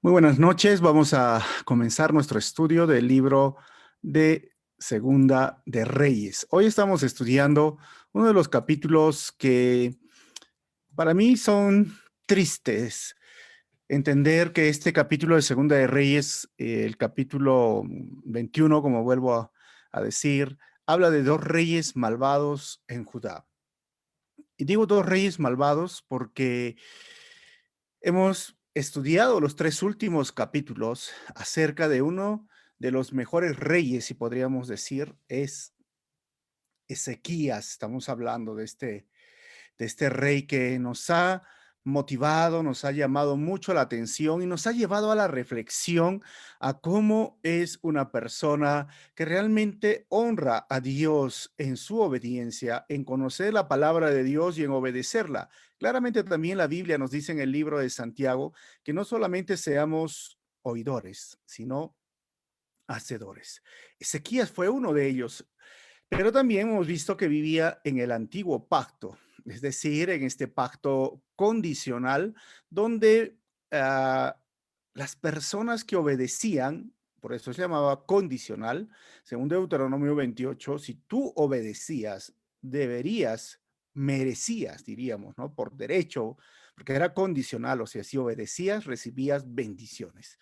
Muy buenas noches. Vamos a comenzar nuestro estudio del libro de Segunda de Reyes. Hoy estamos estudiando uno de los capítulos que para mí son tristes. Entender que este capítulo de Segunda de Reyes, el capítulo 21, como vuelvo a decir, habla de dos reyes malvados en Judá. Y digo dos reyes malvados porque hemos estudiado los tres últimos capítulos acerca de uno de los mejores reyes, si podríamos decir, es Ezequías. Estamos hablando de este rey que nos ha motivado, nos ha llamado mucho la atención y nos ha llevado a la reflexión a cómo es una persona que realmente honra a Dios en su obediencia, en conocer la palabra de Dios y en obedecerla. Claramente también la Biblia nos dice en el libro de Santiago que no solamente seamos oidores, sino hacedores. Ezequías fue uno de ellos. Pero también hemos visto que vivía en el antiguo pacto, es decir, en este pacto condicional, donde las personas que obedecían, por eso se llamaba condicional, según Deuteronomio 28, si tú obedecías, deberías, merecías, diríamos, ¿no? Por derecho, porque era condicional, o sea, si obedecías, recibías bendiciones.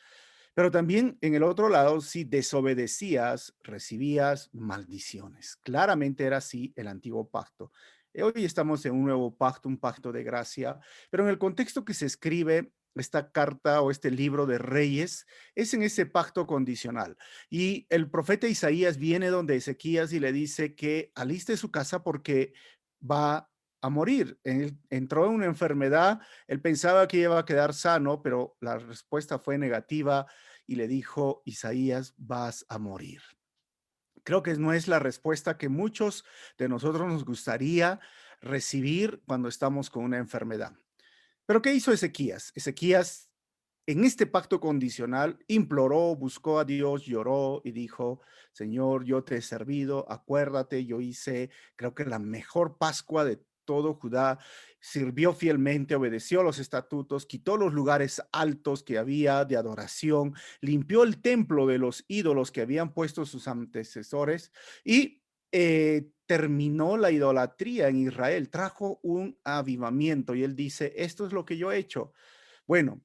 Pero también en el otro lado, si desobedecías, recibías maldiciones. Claramente era así el antiguo pacto. Hoy estamos en un nuevo pacto, un pacto de gracia, pero en el contexto que se escribe esta carta o este libro de Reyes, es en ese pacto condicional. Y el profeta Isaías viene donde Ezequías y le dice que aliste su casa porque va a morir. Él entró en una enfermedad, él pensaba que iba a quedar sano, pero la respuesta fue negativa y le dijo, Isaías, vas a morir. Creo que no es la respuesta que muchos de nosotros nos gustaría recibir cuando estamos con una enfermedad. Pero ¿qué hizo Ezequías? Ezequías, en este pacto condicional, imploró, buscó a Dios, lloró y dijo, Señor, yo te he servido, acuérdate, yo hice, creo que la mejor Pascua de todo Judá, sirvió fielmente, obedeció los estatutos, quitó los lugares altos que había de adoración, limpió el templo de los ídolos que habían puesto sus antecesores y terminó la idolatría en Israel, trajo un avivamiento y él dice, esto es lo que yo he hecho. Bueno,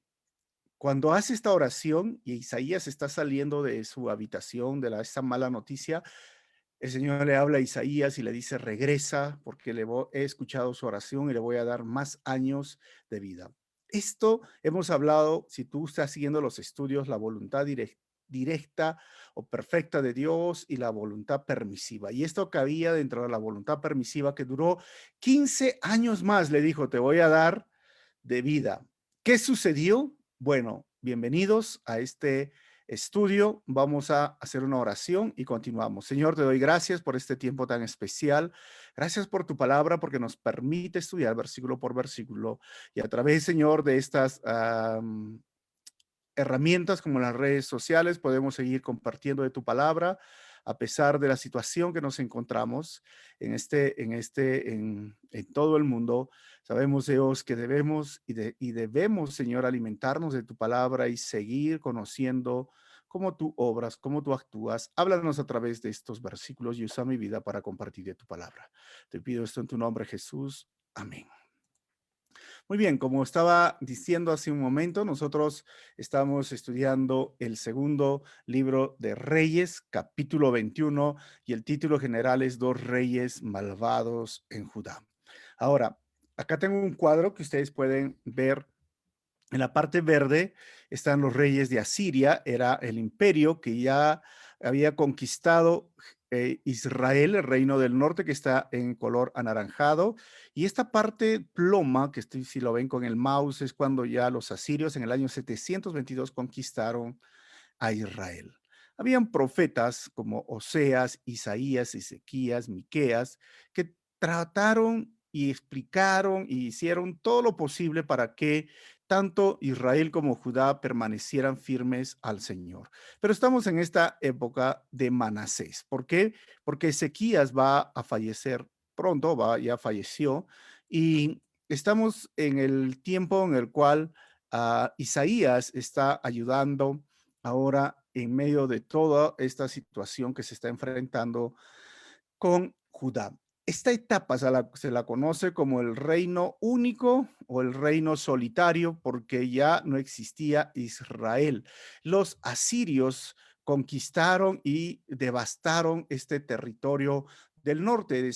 cuando hace esta oración y Isaías está saliendo de su habitación de esa mala noticia, el Señor le habla a Isaías y le dice, regresa porque he escuchado su oración y le voy a dar más años de vida. Esto hemos hablado, si tú estás siguiendo los estudios, la voluntad directa o perfecta de Dios y la voluntad permisiva. Y esto cabía dentro de la voluntad permisiva que duró 15 años más, le dijo, te voy a dar de vida. ¿Qué sucedió? Bueno, bienvenidos a este estudio. Vamos a hacer una oración y continuamos. Señor, te doy gracias por este tiempo tan especial. Gracias por tu palabra porque nos permite estudiar versículo por versículo y a través, Señor, de estas herramientas como las redes sociales podemos seguir compartiendo de tu palabra a pesar de la situación que nos encontramos en todo el mundo. Sabemos, Dios, que debemos y debemos, Señor, alimentarnos de tu palabra y seguir conociendo cómo tú obras, cómo tú actúas. Háblanos a través de estos versículos y usa mi vida para compartir de tu palabra. Te pido esto en tu nombre, Jesús. Amén. Muy bien, como estaba diciendo hace un momento, nosotros estamos estudiando el segundo libro de Reyes, capítulo 21, y el título general es Dos reyes malvados en Judá. Ahora, acá tengo un cuadro que ustedes pueden ver. En la parte verde están los reyes de Asiria, era el imperio que ya había conquistado Israel, el reino del norte, que está en color anaranjado. Y esta parte ploma, que si lo ven con el mouse, es cuando ya los asirios en el año 722 conquistaron a Israel. Habían profetas como Oseas, Isaías, Ezequías, Miqueas, que trataron y explicaron y hicieron todo lo posible para que tanto Israel como Judá permanecieran firmes al Señor. Pero estamos en esta época de Manasés. ¿Por qué? Porque Ezequías va a fallecer pronto, ya falleció, y estamos en el tiempo en el cual Isaías está ayudando ahora en medio de toda esta situación que se está enfrentando con Judá. Esta etapa se la conoce como el reino único o el reino solitario porque ya no existía Israel. Los asirios conquistaron y devastaron este territorio del norte,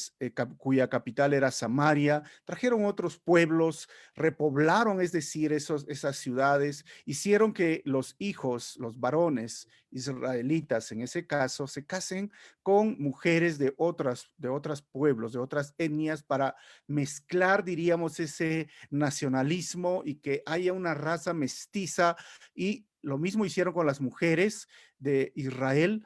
cuya capital era Samaria, trajeron otros pueblos, repoblaron, es decir, esas ciudades, hicieron que los hijos, los varones israelitas en ese caso, se casen con mujeres de otros pueblos, de otras etnias, para mezclar, diríamos, ese nacionalismo y que haya una raza mestiza. Y lo mismo hicieron con las mujeres de Israel,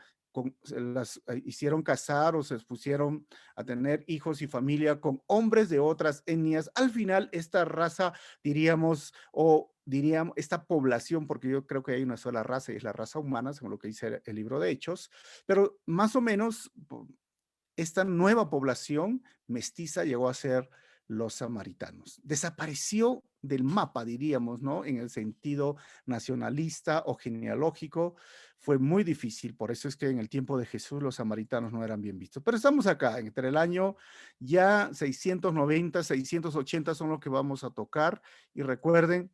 las hicieron casar o se pusieron a tener hijos y familia con hombres de otras etnias. Al final, esta raza, diríamos, o diríamos, esta población, porque yo creo que hay una sola raza y es la raza humana, según lo que dice el libro de Hechos, pero más o menos esta nueva población mestiza llegó a ser los samaritanos. Desapareció del mapa, diríamos, ¿no? En el sentido nacionalista o genealógico, fue muy difícil. Por eso es que en el tiempo de Jesús los samaritanos no eran bien vistos. Pero estamos acá, entre el año ya 690, 680 son los que vamos a tocar. Y recuerden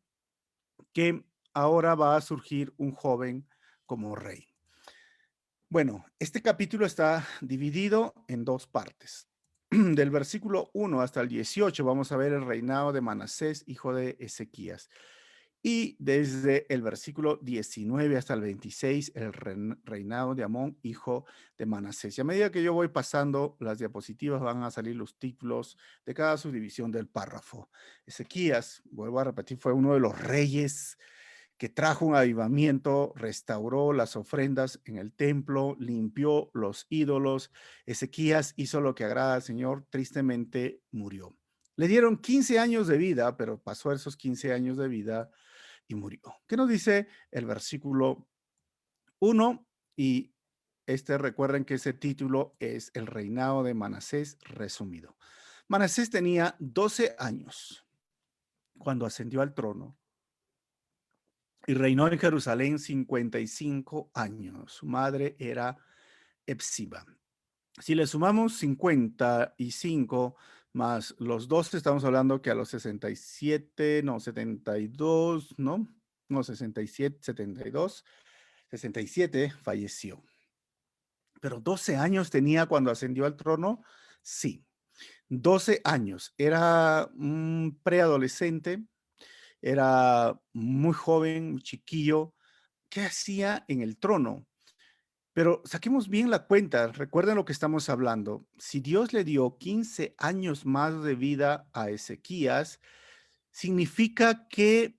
que ahora va a surgir un joven como rey. Bueno, este capítulo está dividido en dos partes. Del versículo 1 hasta el 18 vamos a ver el reinado de Manasés, hijo de Ezequías. Y desde el versículo 19 hasta el 26, el reinado de Amón, hijo de Manasés. Y a medida que yo voy pasando las diapositivas, van a salir los títulos de cada subdivisión del párrafo. Ezequías, vuelvo a repetir, fue uno de los reyes que trajo un avivamiento, restauró las ofrendas en el templo, limpió los ídolos. Ezequías hizo lo que agrada al Señor, tristemente murió. Le dieron 15 años de vida, pero pasó esos 15 años de vida y murió. ¿Qué nos dice el versículo 1? Y recuerden que ese título es El reinado de Manasés resumido. Manasés tenía 12 años cuando ascendió al trono y reinó en Jerusalén 55 años. Su madre era Epsiba. Si le sumamos 55 más los 12, estamos hablando que a los 67, no, 72, ¿no? No, 67, 72, 67 falleció. Pero 12 años tenía cuando ascendió al trono, sí. 12 años. Era un preadolescente, era muy joven, muy chiquillo. ¿Qué hacía en el trono? Pero saquemos bien la cuenta, recuerden lo que estamos hablando. Si Dios le dio 15 años más de vida a Ezequías, significa que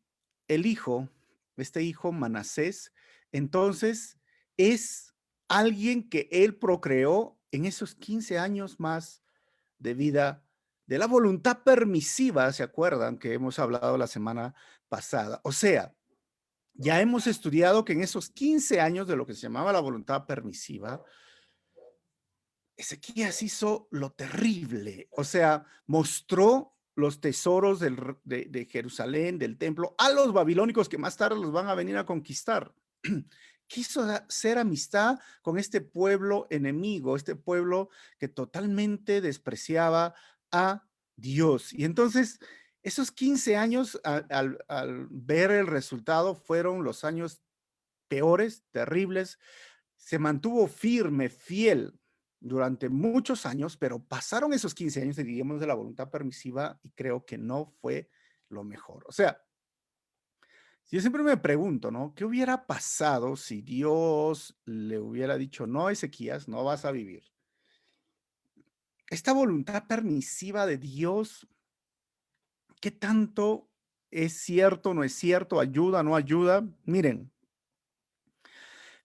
el hijo, este hijo Manasés, entonces es alguien que él procreó en esos 15 años más de vida de la voluntad permisiva, ¿se acuerdan que hemos hablado la semana pasada? O sea, ya hemos estudiado que en esos 15 años de lo que se llamaba la voluntad permisiva, Ezequías hizo lo terrible, o sea, mostró los tesoros de Jerusalén, del templo, a los babilónicos que más tarde los van a venir a conquistar. Quiso hacer amistad con este pueblo enemigo, este pueblo que totalmente despreciaba a Dios. Y entonces, esos 15 años, al ver el resultado, fueron los años peores, terribles. Se mantuvo firme, fiel durante muchos años, pero pasaron esos 15 años, diríamos, de la voluntad permisiva y creo que no fue lo mejor. O sea, yo siempre me pregunto, ¿no? ¿Qué hubiera pasado si Dios le hubiera dicho, no, Ezequías, no vas a vivir? Esta voluntad permisiva de Dios, ¿qué tanto es cierto, no es cierto, ayuda, no ayuda? Miren,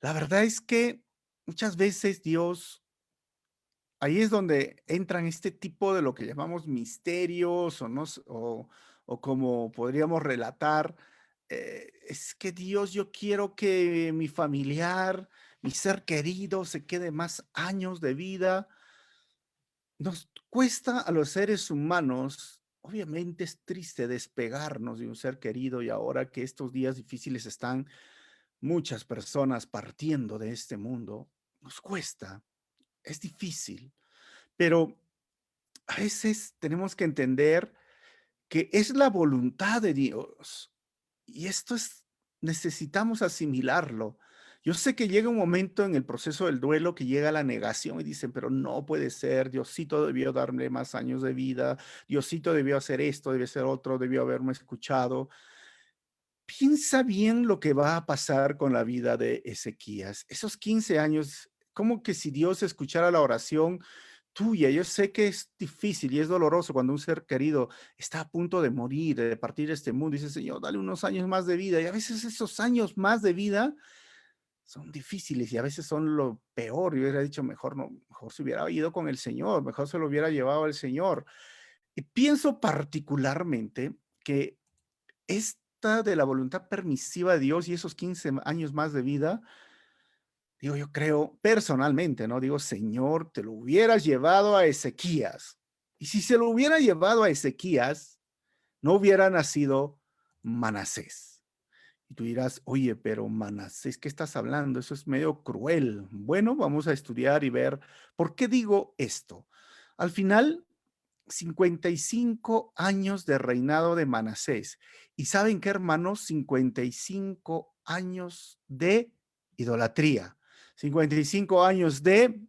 la verdad es que muchas veces Dios, ahí es donde entran este tipo de lo que llamamos misterios o, no, o como podríamos relatar, es que Dios, yo quiero que mi familiar, mi ser querido se quede más años de vida. Nos cuesta a los seres humanos obviamente es triste despegarnos de un ser querido y ahora que estos días difíciles están muchas personas partiendo de este mundo, nos cuesta, es difícil, pero a veces tenemos que entender que es la voluntad de Dios. Y esto es, necesitamos asimilarlo. Yo sé que llega un momento en el proceso del duelo que llega la negación y dicen, pero no puede ser, Diosito debió darme más años de vida, Diosito debió hacer esto, debió hacer otro, debió haberme escuchado. Piensa bien lo que va a pasar con la vida de Ezequías. Esos 15 años, como que si Dios escuchara la oración tuya, yo sé que es difícil y es doloroso cuando un ser querido está a punto de morir, de partir de este mundo, y dice, Señor, dale unos años más de vida. Y a veces esos años más de vida son difíciles y a veces son lo peor. Yo hubiera dicho, mejor no, mejor se hubiera ido con el Señor, mejor se lo hubiera llevado al Señor. Y pienso particularmente que esta de la voluntad permisiva de Dios y esos 15 años más de vida, digo, yo creo personalmente, ¿no? Digo, Señor, te lo hubieras llevado a Ezequías. Y si se lo hubiera llevado a Ezequías, no hubiera nacido Manasés. Y tú dirás, oye, pero Manasés, ¿qué estás hablando? Eso es medio cruel. Bueno, vamos a estudiar y ver por qué digo esto. Al final, 55 años de reinado de Manasés. ¿Y saben qué, hermanos? 55 años de idolatría. 55 años de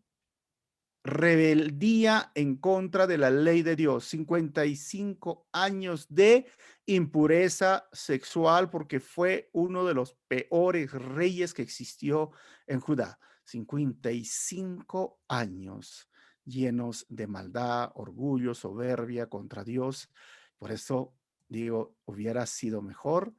rebeldía en contra de la ley de Dios. 55 años de impureza sexual porque fue uno de los peores reyes que existió en Judá. 55 años llenos de maldad, orgullo, soberbia contra Dios. Por eso digo, hubiera sido mejor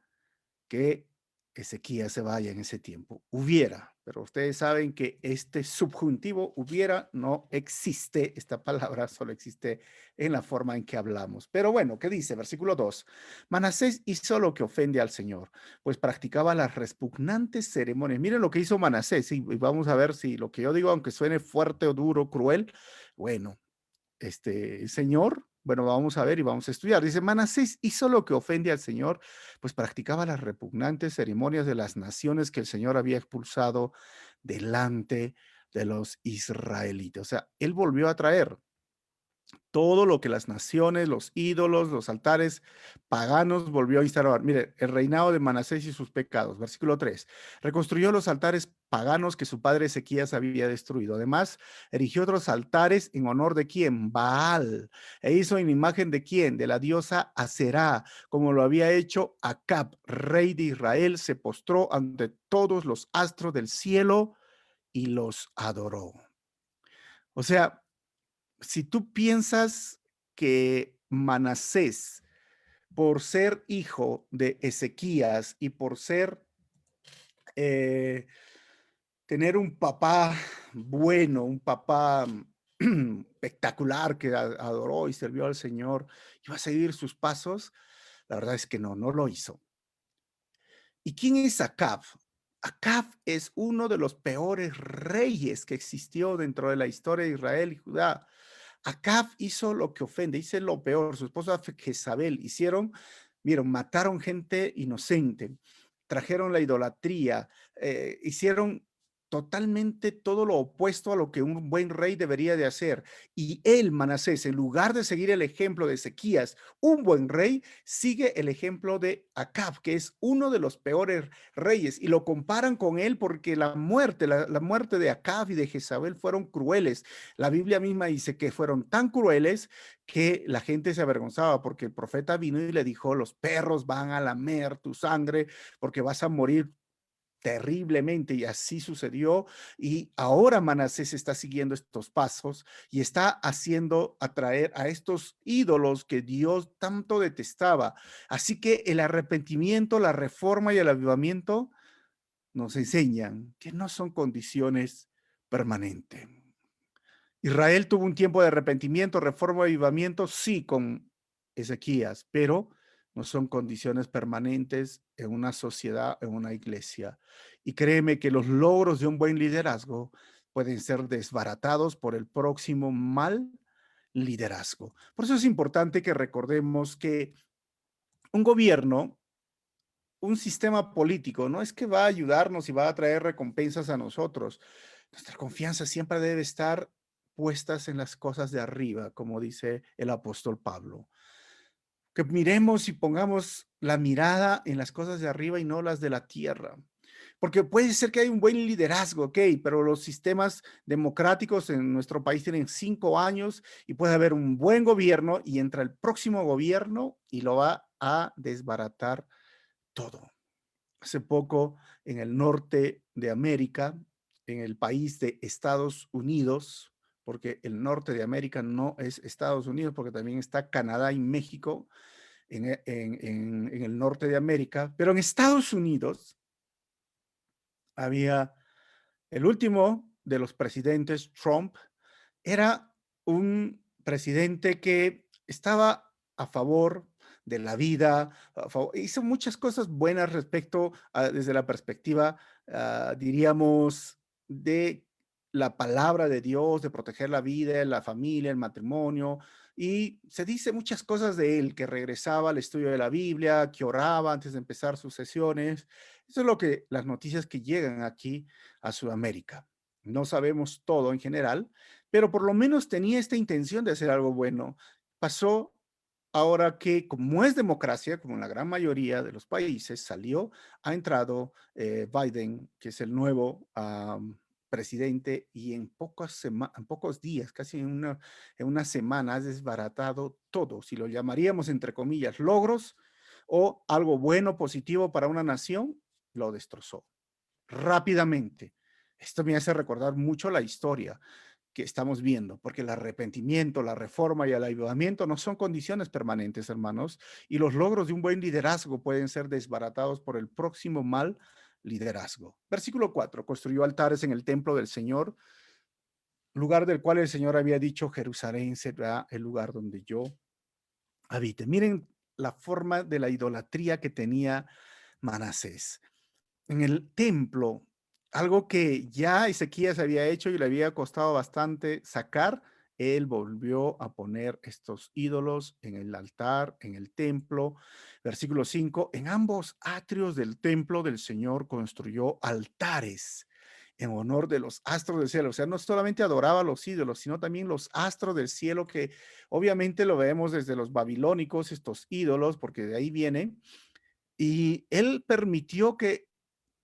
que Ezequías se vaya en ese tiempo. Hubiera, pero ustedes saben que este subjuntivo hubiera no existe. Esta palabra solo existe en la forma en que hablamos. Pero bueno, ¿qué dice? Versículo 2. Manasés hizo lo que ofende al Señor, pues practicaba las repugnantes ceremonias. Miren lo que hizo Manasés, y vamos a ver si lo que yo digo, aunque suene fuerte o duro, cruel, bueno, Señor, bueno, vamos a ver y vamos a estudiar. Dice, Manasés hizo lo que ofende al Señor, pues practicaba las repugnantes ceremonias de las naciones que el Señor había expulsado delante de los israelitas. O sea, él volvió a traer todo lo que las naciones, los ídolos, los altares paganos volvió a instalar. Mire, el reinado de Manasés y sus pecados. Versículo 3. Reconstruyó los altares paganos que su padre Ezequías había destruido. Además, erigió otros altares en honor de quién? Baal. E hizo en imagen de quién? De la diosa Aserá, como lo había hecho Acab, rey de Israel, se postró ante todos los astros del cielo y los adoró. O sea, si tú piensas que Manasés, por ser hijo de Ezequías y por ser, eh, tener un papá bueno, un papá espectacular que adoró y sirvió al Señor, iba a seguir sus pasos, la verdad es que no, no lo hizo. ¿Y quién es Acab? Acab es uno de los peores reyes que existió dentro de la historia de Israel y Judá. Acab hizo lo que ofende, hizo lo peor. Su esposa Jezabel hicieron, vieron, mataron gente inocente, trajeron la idolatría, hicieron totalmente todo lo opuesto a lo que un buen rey debería de hacer. Y él, Manasés, en lugar de seguir el ejemplo de Ezequías, un buen rey, sigue el ejemplo de Acab, que es uno de los peores reyes, y lo comparan con él porque la muerte de Acab y de Jezabel fueron crueles. La Biblia misma dice que fueron tan crueles que la gente se avergonzaba porque el profeta vino y le dijo, los perros van a lamer tu sangre porque vas a morir terriblemente, y así sucedió. Y ahora Manasés está siguiendo estos pasos y está haciendo atraer a estos ídolos que Dios tanto detestaba. Así que el arrepentimiento, la reforma y el avivamiento nos enseñan que no son condiciones permanentes. Israel tuvo un tiempo de arrepentimiento, reforma y avivamiento, sí, con Ezequías, pero no son condiciones permanentes en una sociedad, en una iglesia. Y créeme que los logros de un buen liderazgo pueden ser desbaratados por el próximo mal liderazgo. Por eso es importante que recordemos que un gobierno, un sistema político, no es que va a ayudarnos y va a traer recompensas a nosotros. Nuestra confianza siempre debe estar puestas en las cosas de arriba, como dice el apóstol Pablo. Que miremos y pongamos la mirada en las cosas de arriba y no las de la tierra. Porque puede ser que hay un buen liderazgo, ok, pero los sistemas democráticos en nuestro país tienen 5 años y puede haber un buen gobierno y entra el próximo gobierno y lo va a desbaratar todo. Hace poco en el norte de América, en el país de Estados Unidos, porque el norte de América no es Estados Unidos, porque también está Canadá y México en el norte de América, pero en Estados Unidos había el último de los presidentes, Trump, era un presidente que estaba a favor de la vida, hizo muchas cosas buenas respecto a, desde la perspectiva, diríamos, de la palabra de Dios, de proteger la vida, la familia, el matrimonio, y se dice muchas cosas de él, que regresaba al estudio de la Biblia, que oraba antes de empezar sus sesiones. Eso es lo que las noticias que llegan aquí a Sudamérica. No sabemos todo en general, pero por lo menos tenía esta intención de hacer algo bueno. Pasó ahora que, como es democracia, como en la gran mayoría de los países, ha entrado Biden, que es el nuevo presidente, y en pocos días, casi en una semana, ha desbaratado todo, si lo llamaríamos entre comillas logros o algo bueno, positivo para una nación, lo destrozó rápidamente. Esto me hace recordar mucho la historia que estamos viendo, porque el arrepentimiento, la reforma y el avivamiento no son condiciones permanentes, hermanos, y los logros de un buen liderazgo pueden ser desbaratados por el próximo mal liderazgo. Versículo 4, construyó altares en el templo del Señor, lugar del cual el Señor había dicho, Jerusalén será el lugar donde yo habite. Miren la forma de la idolatría que tenía Manasés en el templo, algo que ya Ezequías había hecho y le había costado bastante sacar, él volvió a poner estos ídolos en el altar, en el templo. Versículo 5, en ambos atrios del templo del Señor construyó altares en honor de los astros del cielo. O sea, no solamente adoraba a los ídolos, sino también los astros del cielo, que obviamente lo vemos desde los babilónicos, estos ídolos, porque de ahí viene. Y él permitió que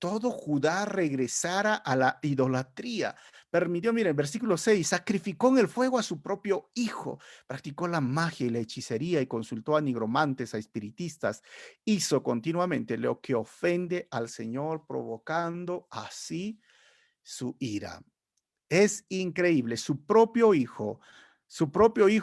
todo Judá regresara a la idolatría. Permitió, miren, versículo 6, sacrificó en el fuego a su propio hijo, practicó la magia y la hechicería y consultó a nigromantes, a espiritistas, hizo continuamente lo que ofende al Señor, provocando así su ira. Es increíble, su propio hijo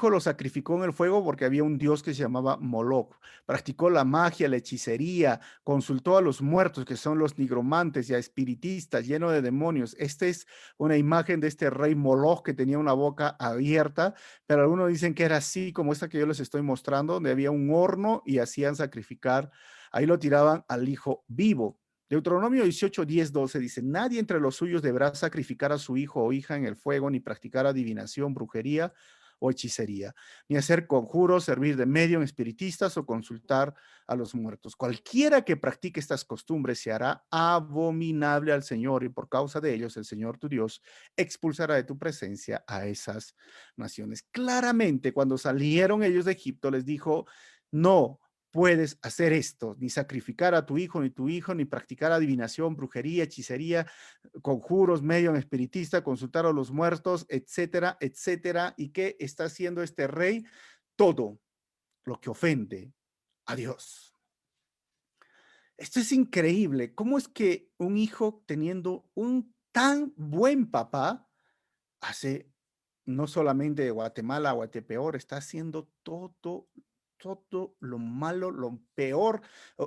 lo sacrificó en el fuego porque había un dios que se llamaba Moloch. Practicó la magia, la hechicería, consultó a los muertos, que son los nigromantes y a espiritistas llenos de demonios. Esta es una imagen de este rey Moloch que tenía una boca abierta, pero algunos dicen que era así como esta que yo les estoy mostrando, donde había un horno y hacían sacrificar. Ahí lo tiraban al hijo vivo. Deuteronomio 18, 10, 12 dice, nadie entre los suyos deberá sacrificar a su hijo o hija en el fuego, ni practicar adivinación, brujería o hechicería, ni hacer conjuros, servir de medio en espiritistas o consultar a los muertos. Cualquiera que practique estas costumbres se hará abominable al Señor y por causa de ellos el Señor tu Dios expulsará de tu presencia a esas naciones. Claramente, cuando salieron ellos de Egipto, les dijo, no puedes hacer esto, ni sacrificar a tu hijo, ni practicar adivinación, brujería, hechicería, conjuros, medio en espiritista, consultar a los muertos, etcétera, etcétera. ¿Y qué está haciendo este rey? Todo lo que ofende a Dios. Esto es increíble. ¿Cómo es que un hijo teniendo un tan buen papá hace no solamente de Guatemala a Guatepeor, está haciendo todo lo malo, lo peor?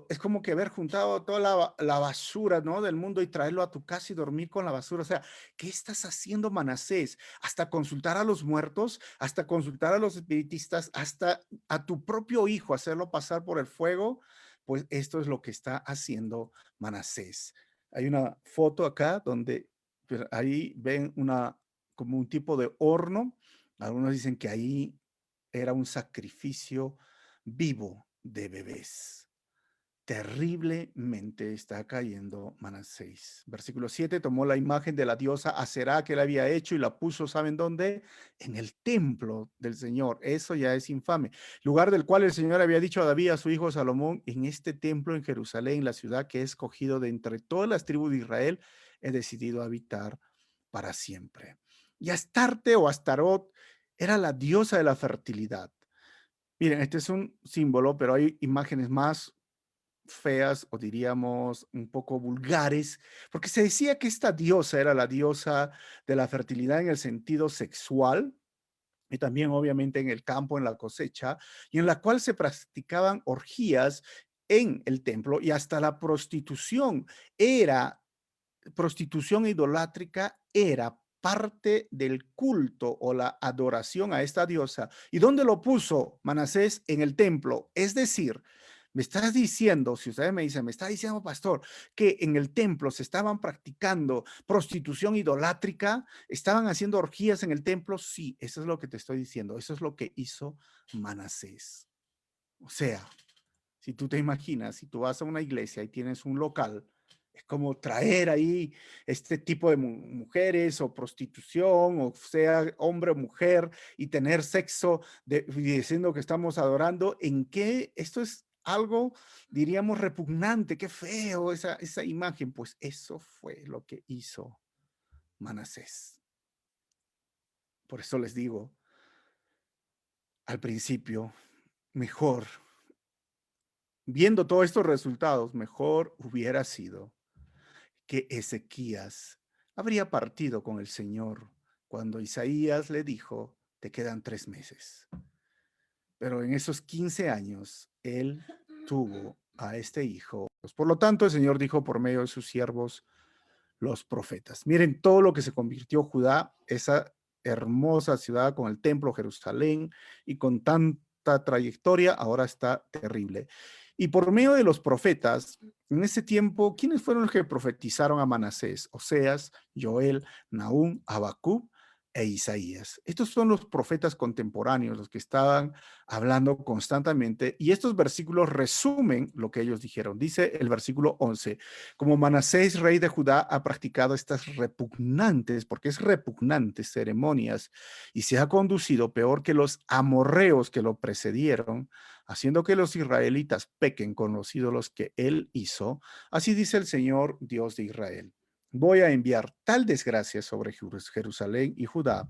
Es como que haber juntado toda la basura, ¿no?, del mundo y traerlo a tu casa y dormir con la basura. O sea, ¿qué estás haciendo, Manasés? Hasta consultar a los muertos, hasta consultar a los espiritistas, hasta a tu propio hijo, hacerlo pasar por el fuego. Pues esto es lo que está haciendo Manasés. Hay una foto acá donde ahí ven como un tipo de horno. Algunos dicen que ahí era un sacrificio vivo de bebés. Terriblemente está cayendo Manasés. Versículo 7, tomó la imagen de la diosa Aserá que él había hecho y la puso, ¿saben dónde? En el templo del Señor. Eso ya es infame. Lugar del cual el Señor había dicho a David, a su hijo Salomón, en este templo en Jerusalén, la ciudad que he escogido de entre todas las tribus de Israel, he decidido habitar para siempre. Y Astarte o Astarot era la diosa de la fertilidad. Miren, este es un símbolo, pero hay imágenes más feas o diríamos un poco vulgares, porque se decía que esta diosa era la diosa de la fertilidad en el sentido sexual y también obviamente en el campo, en la cosecha, y en la cual se practicaban orgías en el templo y hasta la prostitución idolátrica era parte del culto o la adoración a esta diosa. ¿Y dónde lo puso Manasés? En el templo. Es decir, me estás diciendo, si ustedes me dicen, me está diciendo, pastor, que en el templo se estaban practicando prostitución idolátrica, estaban haciendo orgías en el templo. Sí, eso es lo que te estoy diciendo. Eso es lo que hizo Manasés. O sea, si tú te imaginas, si tú vas a una iglesia y tienes un local, es como traer ahí este tipo de mujeres o prostitución, o sea, hombre o mujer, y tener sexo diciendo que estamos adorando. ¿En qué? Esto es algo, diríamos, repugnante, qué feo esa imagen. Pues eso fue lo que hizo Manasés. Por eso les digo, al principio, mejor, viendo todos estos resultados, mejor hubiera sido que Ezequías habría partido con el Señor cuando Isaías le dijo, te quedan 3 meses. Pero en esos 15 años, él tuvo a este hijo. Por lo tanto, el Señor dijo por medio de sus siervos, los profetas. Miren todo lo que se convirtió Judá, esa hermosa ciudad con el templo Jerusalén y con tanta trayectoria, ahora está terrible. Y por medio de los profetas, en ese tiempo, ¿quiénes fueron los que profetizaron a Manasés? Oseas, Joel, Nahum, Habacuc e Isaías. Estos son los profetas contemporáneos, los que estaban hablando constantemente, y estos versículos resumen lo que ellos dijeron. Dice el versículo 11, como Manasés, rey de Judá, ha practicado estas repugnantes, porque es repugnantes ceremonias, y se ha conducido peor que los amorreos que lo precedieron, haciendo que los israelitas pequen con los ídolos que él hizo, así dice el Señor, Dios de Israel. Voy a enviar tal desgracia sobre Jerusalén y Judá,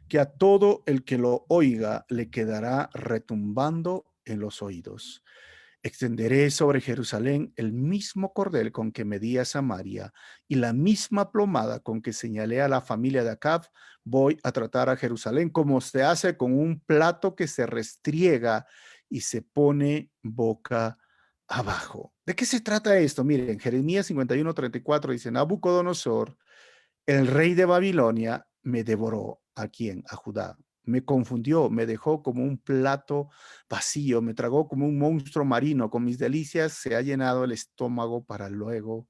que a todo el que lo oiga le quedará retumbando en los oídos. Extenderé sobre Jerusalén el mismo cordel con que medí a Samaria y la misma plomada con que señalé a la familia de Acab. Voy a tratar a Jerusalén como se hace con un plato que se restriega y se pone boca abajo. ¿De qué se trata esto? Miren, Jeremías 51:34 dice, Nabucodonosor, el rey de Babilonia, me devoró. ¿A quién? A Judá. Me confundió, me dejó como un plato vacío, me tragó como un monstruo marino. Con mis delicias se ha llenado el estómago para luego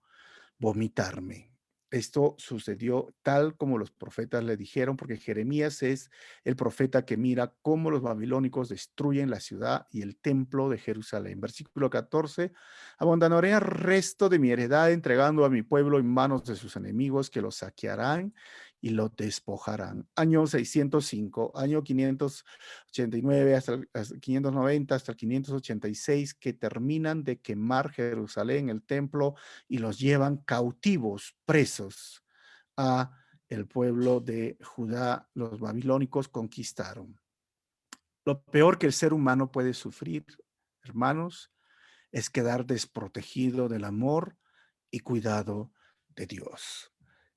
vomitarme. Esto sucedió tal como los profetas le dijeron, porque Jeremías es el profeta que mira cómo los babilónicos destruyen la ciudad y el templo de Jerusalén. Versículo 14, abandonaré el resto de mi heredad entregando a mi pueblo en manos de sus enemigos que lo saquearán y lo despojarán. Año 605, año 589 hasta el 590, hasta el 586, que terminan de quemar Jerusalén, el templo, y los llevan cautivos, presos a el pueblo de Judá. Los babilónicos conquistaron. Lo peor que el ser humano puede sufrir, hermanos, es quedar desprotegido del amor y cuidado de Dios.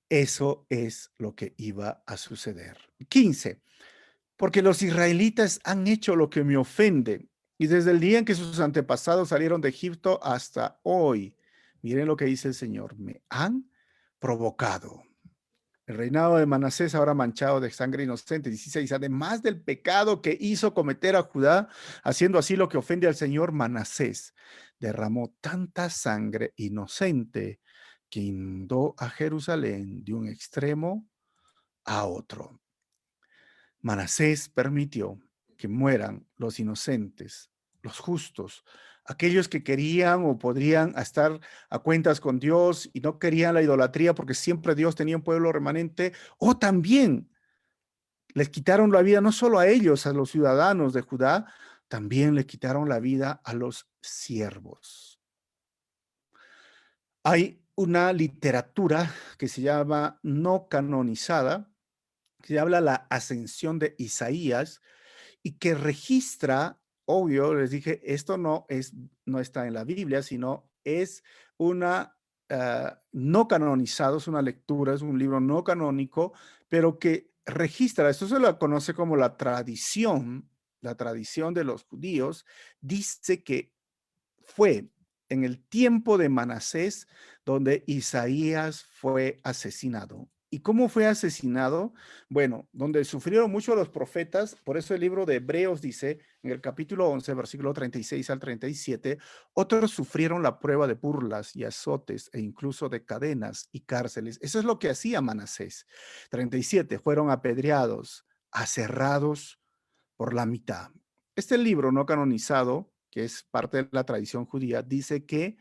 Eso es lo que iba a suceder. 15. Porque los israelitas han hecho lo que me ofende, y desde el día en que sus antepasados salieron de Egipto hasta hoy, miren lo que dice el Señor, me han provocado. El reinado de Manasés ahora manchado de sangre inocente. 16. Además del pecado que hizo cometer a Judá, haciendo así lo que ofende al Señor, Manasés derramó tanta sangre inocente que inundó a Jerusalén de un extremo a otro. Manasés permitió que mueran los inocentes, los justos, aquellos que querían o podrían estar a cuentas con Dios y no querían la idolatría porque siempre Dios tenía un pueblo remanente, o también les quitaron la vida no solo a ellos, a los ciudadanos de Judá, también le quitaron la vida a los siervos. Hay una literatura que se llama no canonizada, que habla la ascensión de Isaías y que registra, obvio, les dije, esto no está en la Biblia, sino es una no canonizado, es una lectura, es un libro no canónico, pero que registra, esto se lo conoce como la tradición de los judíos, dice que fue en el tiempo de Manasés donde Isaías fue asesinado. ¿Y cómo fue asesinado? Bueno, donde sufrieron mucho los profetas, por eso el libro de Hebreos dice, en el capítulo 11, versículo 36 al 37, otros sufrieron la prueba de burlas y azotes e incluso de cadenas y cárceles. Eso es lo que hacía Manasés. 37, fueron apedreados, aserrados por la mitad. Este libro no canonizado, que es parte de la tradición judía, dice que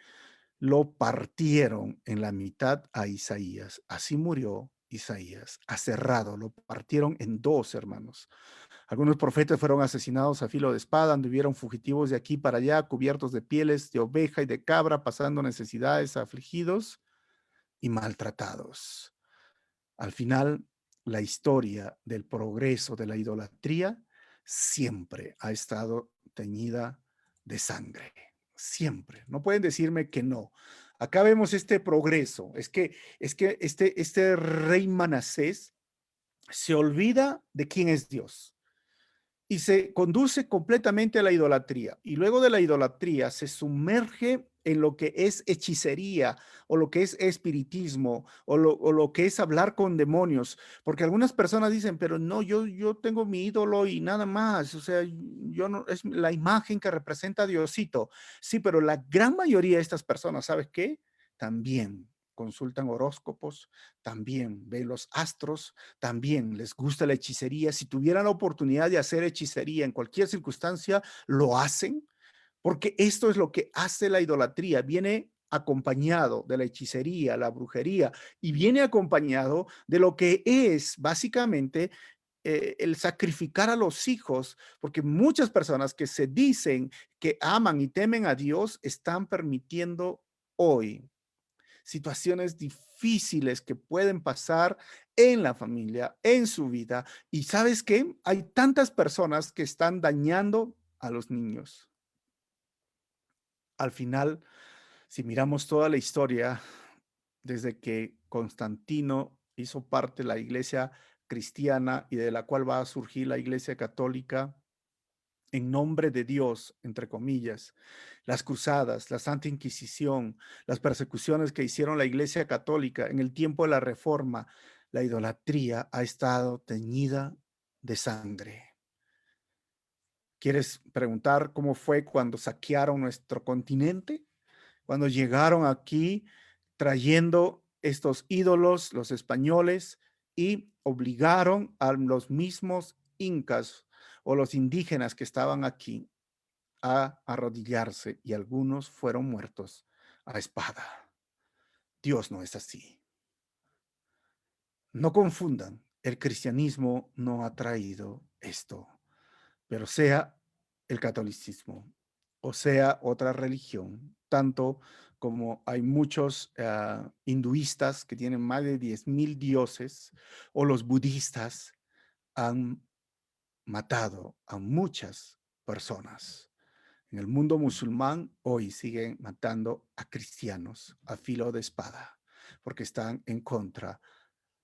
lo partieron en la mitad a Isaías. Así murió Isaías, aserrado, lo partieron en dos, hermanos. Algunos profetas fueron asesinados a filo de espada, anduvieron fugitivos de aquí para allá, cubiertos de pieles de oveja y de cabra, pasando necesidades, afligidos y maltratados. Al final, la historia del progreso de la idolatría siempre ha estado teñida de sangre. Siempre. No pueden decirme que no. Acá vemos este progreso. Es que este rey Manasés se olvida de quién es Dios y se conduce completamente a la idolatría. Y luego de la idolatría se sumerge en lo que es hechicería o lo que es espiritismo o lo que es hablar con demonios. Porque algunas personas dicen, pero no, yo tengo mi ídolo y nada más. O sea, yo no, es la imagen que representa a Diosito. Sí, pero la gran mayoría de estas personas, ¿sabes qué? También consultan horóscopos, también ven los astros, también les gusta la hechicería. Si tuvieran la oportunidad de hacer hechicería en cualquier circunstancia, lo hacen, porque esto es lo que hace la idolatría. Viene acompañado de la hechicería, la brujería, y viene acompañado de lo que es básicamente el sacrificar a los hijos, porque muchas personas que se dicen que aman y temen a Dios están permitiendo hoy situaciones difíciles que pueden pasar en la familia, en su vida. Y ¿sabes qué? Hay tantas personas que están dañando a los niños. Al final, si miramos toda la historia, desde que Constantino hizo parte de la iglesia cristiana y de la cual va a surgir la iglesia católica, en nombre de Dios, entre comillas, las cruzadas, la Santa Inquisición, las persecuciones que hicieron la Iglesia Católica en el tiempo de la Reforma, la idolatría ha estado teñida de sangre. ¿Quieres preguntar cómo fue cuando saquearon nuestro continente? Cuando llegaron aquí trayendo estos ídolos, los españoles, y obligaron a los mismos incas o los indígenas que estaban aquí a arrodillarse y algunos fueron muertos a espada. Dios no es así. No confundan, el cristianismo no ha traído esto, pero sea el catolicismo o sea otra religión, tanto como hay muchos hinduistas que tienen más de 10,000 dioses o los budistas han matado a muchas personas. En el mundo musulmán hoy siguen matando a cristianos a filo de espada porque están en contra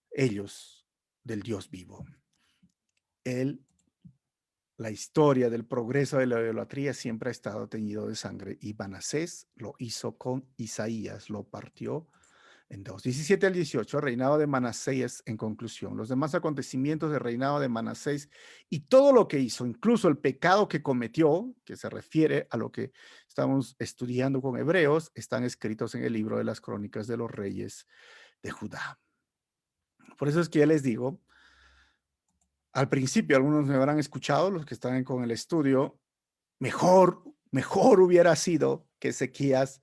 ellos del Dios vivo. Él, la historia del progreso de la idolatría siempre ha estado teñido de sangre y Manasés lo hizo con Isaías, lo partió en 17 al 18, reinado de Manasés en conclusión. Los demás acontecimientos del reinado de Manasés y todo lo que hizo, incluso el pecado que cometió, que se refiere a lo que estamos estudiando con Hebreos, están escritos en el libro de las crónicas de los reyes de Judá. Por eso es que ya les digo, Al principio, algunos me habrán escuchado, los que están con el estudio, mejor hubiera sido que Ezequías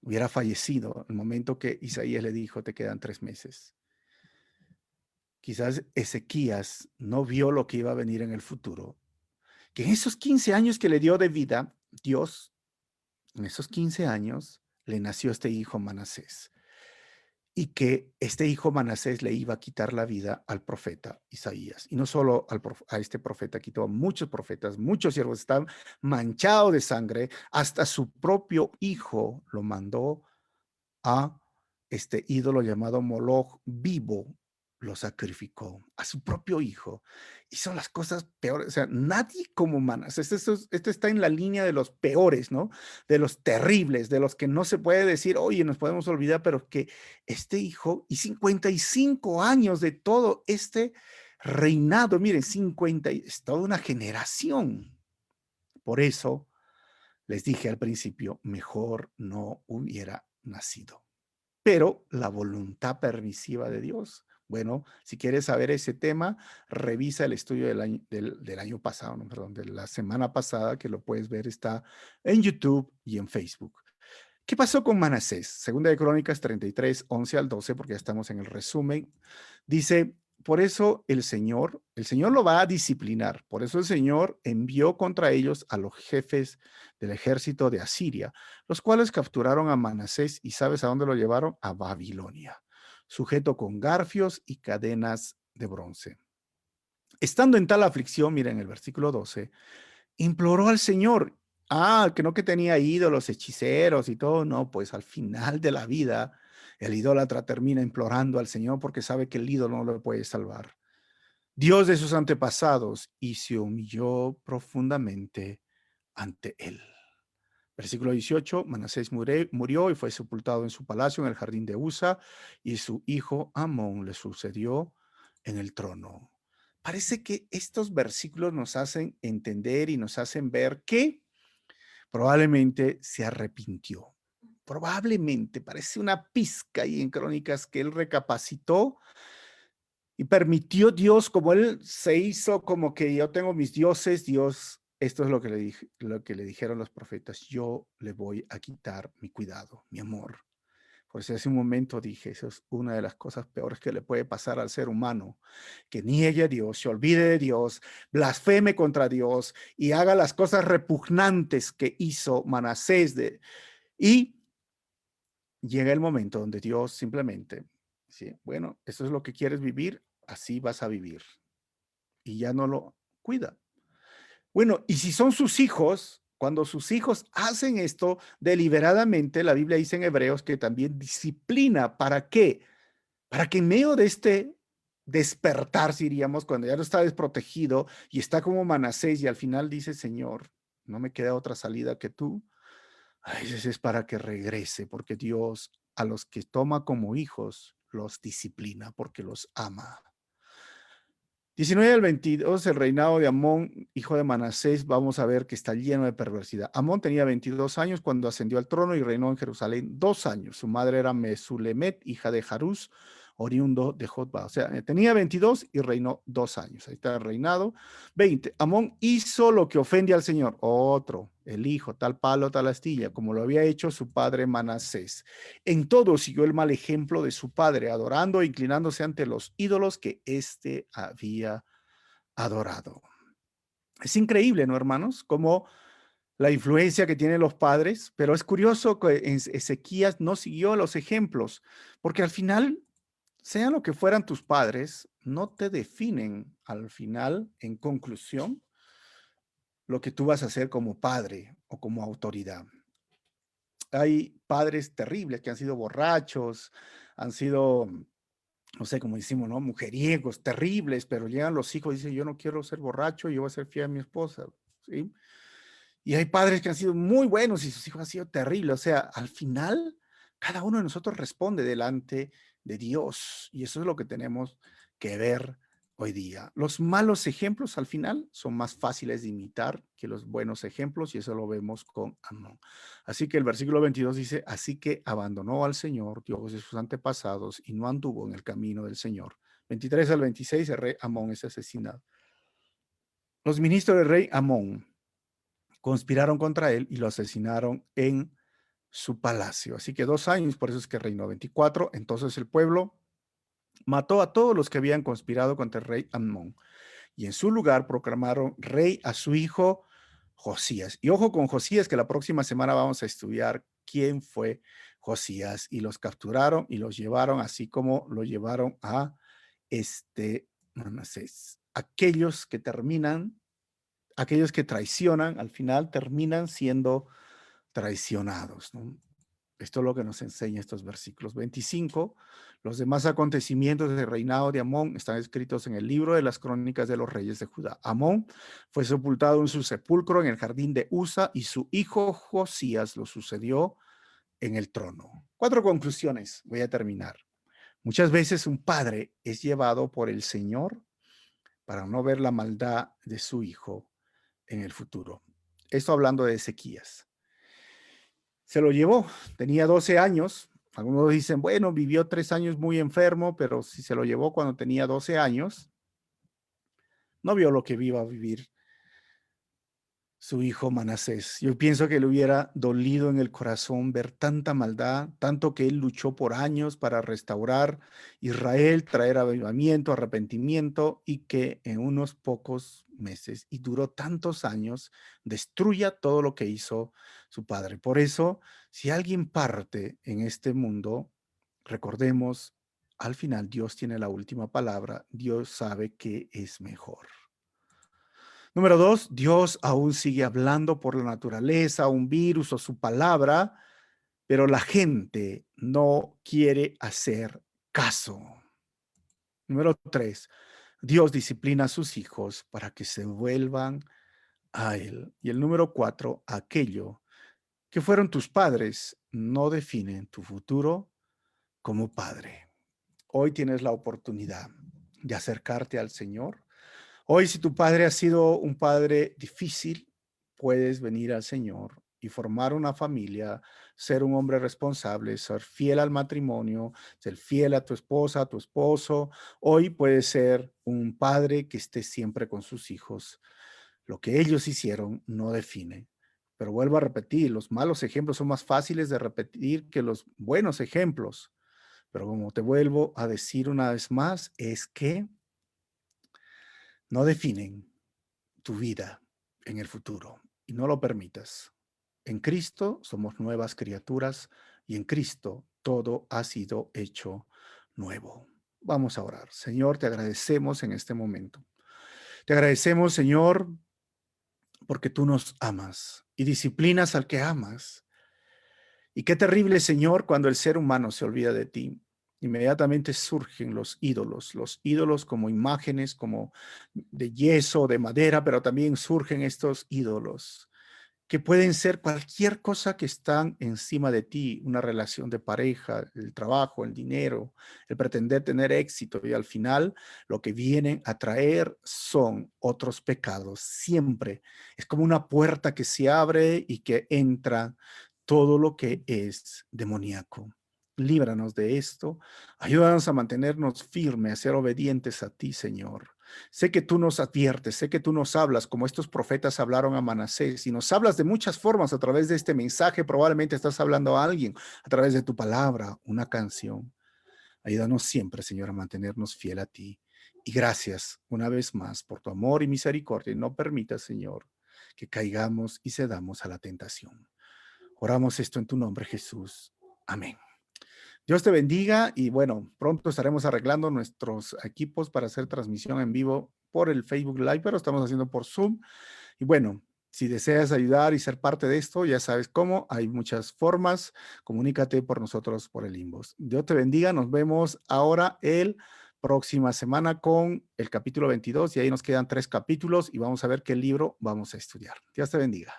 hubiera fallecido el momento que Isaías le dijo, te quedan 3 meses. Quizás Ezequías no vio lo que iba a venir en el futuro, que en esos 15 años que le dio de vida, Dios, en esos 15 años, le nació este hijo Manasés. Y que este hijo Manasés le iba a quitar la vida al profeta Isaías. Y no solo a este profeta, quitó a muchos profetas, muchos siervos, estaban manchados de sangre, hasta su propio hijo lo mandó a este ídolo llamado Moloch vivo, lo sacrificó a su propio hijo. Hizo las cosas peores, o sea, nadie como Manasés. Esto está en la línea de los peores, ¿no? De los terribles, de los que no se puede decir, oye, nos podemos olvidar, pero que este hijo y 55 años de todo este reinado, miren, 50, es toda una generación. Por eso les dije al principio, mejor no hubiera nacido. Pero la voluntad permisiva de Dios. Bueno, si quieres saber ese tema, revisa el estudio del año pasado, no, perdón, de la semana pasada, que lo puedes ver, está en YouTube y en Facebook. ¿Qué pasó con Manasés? Segunda de Crónicas 33, 11 al 12, porque ya estamos en el resumen. Dice, por eso el Señor lo va a disciplinar. Por eso el Señor envió contra ellos a los jefes del ejército de Asiria, los cuales capturaron a Manasés y ¿sabes a dónde lo llevaron? A Babilonia, sujeto con garfios y cadenas de bronce. Estando en tal aflicción, miren el versículo 12, imploró al Señor. Que no que tenía ídolos, hechiceros y todo. No, pues al final de la vida, el idólatra termina implorando al Señor porque sabe que el ídolo no lo puede salvar. Dios de sus antepasados, y se humilló profundamente ante él. Versículo 18, Manasés murió y fue sepultado en su palacio en el jardín de Usa, y su hijo Amón le sucedió en el trono. Parece que estos versículos nos hacen entender y nos hacen ver que probablemente se arrepintió. Probablemente, parece una pizca ahí en Crónicas que él recapacitó y permitió Dios, como él se hizo como que yo tengo mis dioses, Dios, esto es lo que le dijeron los profetas, yo le voy a quitar mi cuidado, mi amor. Por eso hace un momento dije, eso es una de las cosas peores que le puede pasar al ser humano, que niegue a Dios, se olvide de Dios, blasfeme contra Dios y haga las cosas repugnantes que hizo Manasés. Y llega el momento donde Dios simplemente, ¿sí? Bueno, eso es lo que quieres vivir, así vas a vivir. Y ya no lo cuida. Bueno, y si son sus hijos, cuando sus hijos hacen esto deliberadamente, la Biblia dice en Hebreos que también disciplina. ¿Para qué? Para que en medio de este despertar, diríamos, cuando ya no está desprotegido y está como Manasés y al final dice, Señor, no me queda otra salida que tú, a veces es para que regrese, porque Dios a los que toma como hijos los disciplina porque los ama. 19 al 22, el reinado de Amón, hijo de Manasés, vamos a ver que está lleno de perversidad. Amón tenía 22 años cuando ascendió al trono y reinó en Jerusalén 2 años. Su madre era Mesulemet, hija de Jarús, oriundo de Jotba. O sea, tenía 22 y reinó 2 años. Ahí está el reinado. 20. Amón hizo lo que ofende al Señor. Otro, el hijo, tal palo, tal astilla, como lo había hecho su padre Manasés. En todo siguió el mal ejemplo de su padre, adorando e inclinándose ante los ídolos que éste había adorado. Es increíble, ¿no, hermanos? Como la influencia que tienen los padres, pero es curioso que Ezequías no siguió los ejemplos, porque al final, sean lo que fueran tus padres, no te definen al final, en conclusión, lo que tú vas a hacer como padre o como autoridad. Hay padres terribles que han sido borrachos, han sido, no sé cómo decimos, ¿no? Mujeriegos, terribles, pero llegan los hijos y dicen, yo no quiero ser borracho, yo voy a ser fiel a mi esposa, ¿sí? Y hay padres que han sido muy buenos y sus hijos han sido terribles. O sea, al final, cada uno de nosotros responde delante de Dios. Y eso es lo que tenemos que ver hoy día. Los malos ejemplos al final son más fáciles de imitar que los buenos ejemplos y eso lo vemos con Amón. Así que el versículo 22 dice, así que abandonó al Señor, Dios de sus antepasados, y no anduvo en el camino del Señor, 23 al 26, el rey Amón es asesinado. Los ministros del rey Amón conspiraron contra él y lo asesinaron en su palacio. Así que 2 años, por eso es que reinó 24. Entonces el pueblo mató a todos los que habían conspirado contra el rey Amón. Y en su lugar proclamaron rey a su hijo Josías. Y ojo con Josías, que la próxima semana vamos a estudiar quién fue Josías. Y los capturaron y los llevaron, así como lo llevaron a Manasés. Aquellos que traicionan, al final terminan siendo traicionados, ¿no? Esto es lo que nos enseña estos versículos 25. Los demás acontecimientos del reinado de Amón están escritos en el libro de las crónicas de los reyes de Judá. Amón fue sepultado en su sepulcro en el jardín de Usa y su hijo Josías lo sucedió en el trono. 4 conclusiones. Voy a terminar. Muchas veces un padre es llevado por el Señor para no ver la maldad de su hijo en el futuro. Esto hablando de Ezequías. Se lo llevó, tenía 12 años. Algunos dicen, bueno, vivió 3 años muy enfermo, pero si se lo llevó cuando tenía 12 años, no vio lo que iba a vivir su hijo Manasés. Yo pienso que le hubiera dolido en el corazón ver tanta maldad, tanto que él luchó por años para restaurar Israel, traer avivamiento, arrepentimiento, y que en unos pocos meses, y duró tantos años, destruya todo lo que hizo su padre. Por eso, si alguien parte en este mundo, recordemos, al final Dios tiene la última palabra, Dios sabe qué es mejor. Número 2, Dios aún sigue hablando por la naturaleza, un virus o su palabra, pero la gente no quiere hacer caso. Número 3, Dios disciplina a sus hijos para que se vuelvan a Él. Y el número 4, aquello que fueron tus padres no definen tu futuro como padre. Hoy tienes la oportunidad de acercarte al Señor. Hoy, si tu padre ha sido un padre difícil, puedes venir al Señor y formar una familia, ser un hombre responsable, ser fiel al matrimonio, ser fiel a tu esposa, a tu esposo. Hoy puedes ser un padre que esté siempre con sus hijos. Lo que ellos hicieron no define. Pero vuelvo a repetir, los malos ejemplos son más fáciles de repetir que los buenos ejemplos. Pero como te vuelvo a decir una vez más, es que no definen tu vida en el futuro y no lo permitas. En Cristo somos nuevas criaturas y en Cristo todo ha sido hecho nuevo. Vamos a orar. Señor, te agradecemos en este momento. Te agradecemos, Señor, porque tú nos amas y disciplinas al que amas. Y qué terrible, Señor, cuando el ser humano se olvida de ti. Inmediatamente surgen los ídolos como imágenes, como de yeso, de madera, pero también surgen estos ídolos que pueden ser cualquier cosa que están encima de ti, una relación de pareja, el trabajo, el dinero, el pretender tener éxito, y al final lo que vienen a traer son otros pecados. Siempre es como una puerta que se abre y que entra todo lo que es demoníaco. Líbranos de esto, ayúdanos a mantenernos firmes, a ser obedientes a ti, Señor. Sé que tú nos adviertes, sé que tú nos hablas como estos profetas hablaron a Manasés y nos hablas de muchas formas a través de este mensaje. Probablemente estás hablando a alguien a través de tu palabra, una canción. Ayúdanos siempre, Señor, a mantenernos fiel a ti. Y gracias una vez más por tu amor y misericordia. Y no permitas, Señor, que caigamos y cedamos a la tentación. Oramos esto en tu nombre, Jesús. Amén. Dios te bendiga y bueno, pronto estaremos arreglando nuestros equipos para hacer transmisión en vivo por el Facebook Live, pero estamos haciendo por Zoom. Y bueno, si deseas ayudar y ser parte de esto, ya sabes cómo, hay muchas formas. Comunícate por nosotros por el inbox. Dios te bendiga, nos vemos ahora el próxima semana con el capítulo 22 y ahí nos quedan 3 capítulos y vamos a ver qué libro vamos a estudiar. Dios te bendiga.